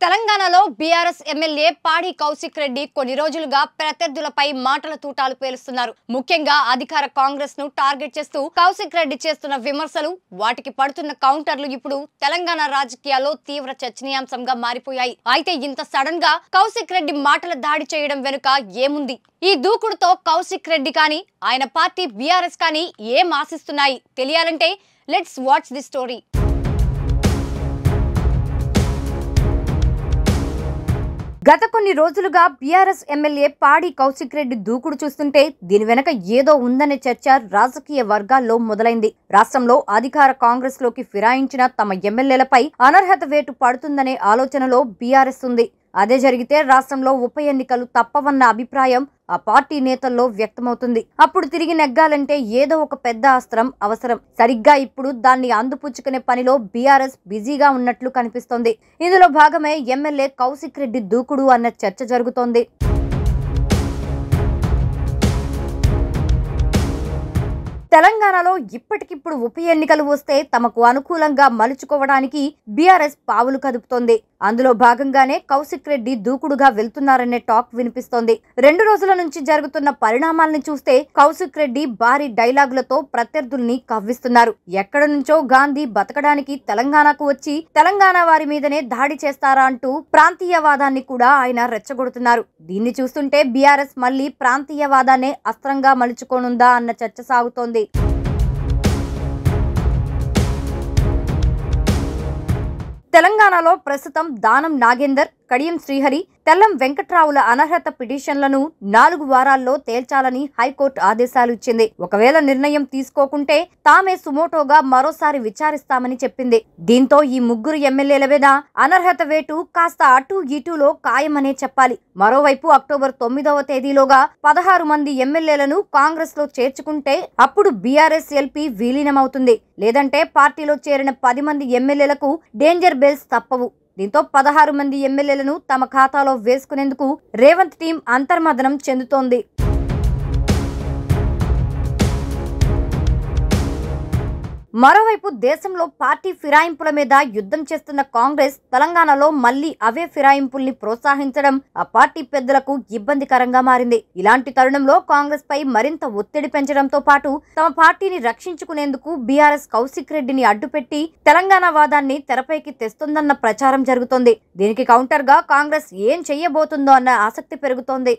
తెలంగాణలో BRS MLA పాడి కౌశిక్ రెడ్డి కొన్ని రోజులుగా ప్రత్యర్థులపై మాటల తూటాలు పేలుస్తున్నారు. ముఖ్యంగా అధికార కాంగ్రెస్ ను టార్గెట్ చేస్తూ కౌశిక్ రెడ్డి చేస్తున్న విమర్శలు, వాటికి పడుతున్న కౌంటర్లు ఇప్పుడు తెలంగాణ రాజకీయాల్లో తీవ్ర చర్చనీయాంశంగా మారిపోయాయి. అయితే ఇంత సడన్ గా కౌశిక్ రెడ్డి మాటల దాడి చేయడం వెనుక ఏముంది? ఈ దూకుడుతో కౌశిక్ రెడ్డి కానీ ఆయన పార్టీ బీఆర్ఎస్ కానీ ఏం ఆశిస్తున్నాయి తెలియాలంటే లెట్స్ వాచ్ ది స్టోరీ. గత కొన్ని రోజులుగా బీఆర్ఎస్ ఎమ్మెల్యే పాడి కౌశిక్ రెడ్డి దూకుడు చూస్తుంటే దీని వెనక ఏదో ఉందనే చర్చ రాజకీయ వర్గాల్లో మొదలైంది. రాష్ట్రంలో అధికార కాంగ్రెస్ లోకి ఫిరాయించిన తమ ఎమ్మెల్యేలపై అనర్హత వేటు పడుతుందనే ఆలోచనలో బీఆర్ఎస్ ఉంది. అదే జరిగితే రాష్ట్రంలో ఉప ఎన్నికలు తప్పవన్న అభిప్రాయం ఆ పార్టీ నేతల్లో వ్యక్తమవుతుంది. అప్పుడు తిరిగి నెగ్గాలంటే ఏదో ఒక పెద్ద అస్త్రం అవసరం. సరిగ్గా ఇప్పుడు దాన్ని అందిపుచ్చుకునే పనిలో బీఆర్ఎస్ బిజీగా ఉన్నట్లు కనిపిస్తోంది. ఇందులో భాగమే ఎమ్మెల్యే కౌశిక్ రెడ్డి దూకుడు అన్న చర్చ జరుగుతోంది. తెలంగాణలో ఇప్పటికిప్పుడు ఉప ఎన్నికలు వస్తే తమకు అనుకూలంగా మలుచుకోవడానికి బీఆర్ఎస్ పావులు కదుపుతోంది. అందులో భాగంగానే కౌశిక్ రెడ్డి దూకుడుగా వెళ్తున్నారనే టాక్ వినిపిస్తోంది. 2 రోజుల నుంచి జరుగుతున్న పరిణామాలను చూస్తే కౌశిక్ రెడ్డి భారీ డైలాగులతో ప్రత్యర్థుల్ని కవ్విస్తున్నారు. ఎక్కడ నుంచో గాంధీ బతకడానికి తెలంగాణకు వచ్చి తెలంగాణ వారి మీదనే దాడి చేస్తారా అంటూ ప్రాంతీయవాదాన్ని కూడా ఆయన రెచ్చగొడుతున్నారు. దీన్ని చూస్తుంటే బీఆర్ఎస్ మళ్లీ ప్రాంతీయవాదాన్నే అస్త్రంగా మలుచుకోనుందా అన్న చర్చ సాగుతోంది. తెలంగాణలో ప్రస్తుతం దానం నాగేందర్, కడియం శ్రీహరి, తెల్లం వెంకట్రావుల అనర్హత పిటిషన్లను 4 వారాల్లో తేల్చాలని హైకోర్టు ఆదేశాలు ఇచ్చింది. ఒకవేళ నిర్ణయం తీసుకోకుంటే తామే సుమోటోగా మరోసారి విచారిస్తామని చెప్పింది. దీంతో ఈ ముగ్గురు ఎమ్మెల్యేల మీద అనర్హత వేటు కాస్త అటు ఇటులో ఖాయమనే చెప్పాలి. మరోవైపు అక్టోబర్ 9వ తేదీలోగా 16 మంది ఎమ్మెల్యేలను కాంగ్రెస్ లో చేర్చుకుంటే అప్పుడు బీఆర్ఎస్ ఎల్పీ విలీనమవుతుంది. లేదంటే పార్టీలో చేరిన 10 మంది ఎమ్మెల్యేలకు డేంజర్ బెల్స్ తప్పవు. దీంతో 16 మంది ఎమ్మెల్యేలను తమ ఖాతాలో వేసుకునేందుకు రేవంత్ టీం అంతర్మదనం చెందుతోంది. మరోవైపు దేశంలో పార్టీ ఫిరాయింపుల మీద యుద్ధం చేస్తున్న కాంగ్రెస్ తెలంగాణలో మళ్లీ అవే ఫిరాయింపుల్ని ప్రోత్సహించడం ఆ పార్టీ పెద్దలకు ఇబ్బందికరంగా మారింది. ఇలాంటి తరుణంలో కాంగ్రెస్ పై మరింత ఒత్తిడి పెంచడంతో పాటు తమ పార్టీని రక్షించుకునేందుకు బీఆర్ఎస్ కౌశిక్ రెడ్డిని అడ్డుపెట్టి తెలంగాణ వాదాన్ని తెరపైకి తెస్తుందన్న ప్రచారం జరుగుతోంది. దీనికి కౌంటర్ గా కాంగ్రెస్ ఏం చెయ్యబోతుందో అన్న ఆసక్తి పెరుగుతోంది.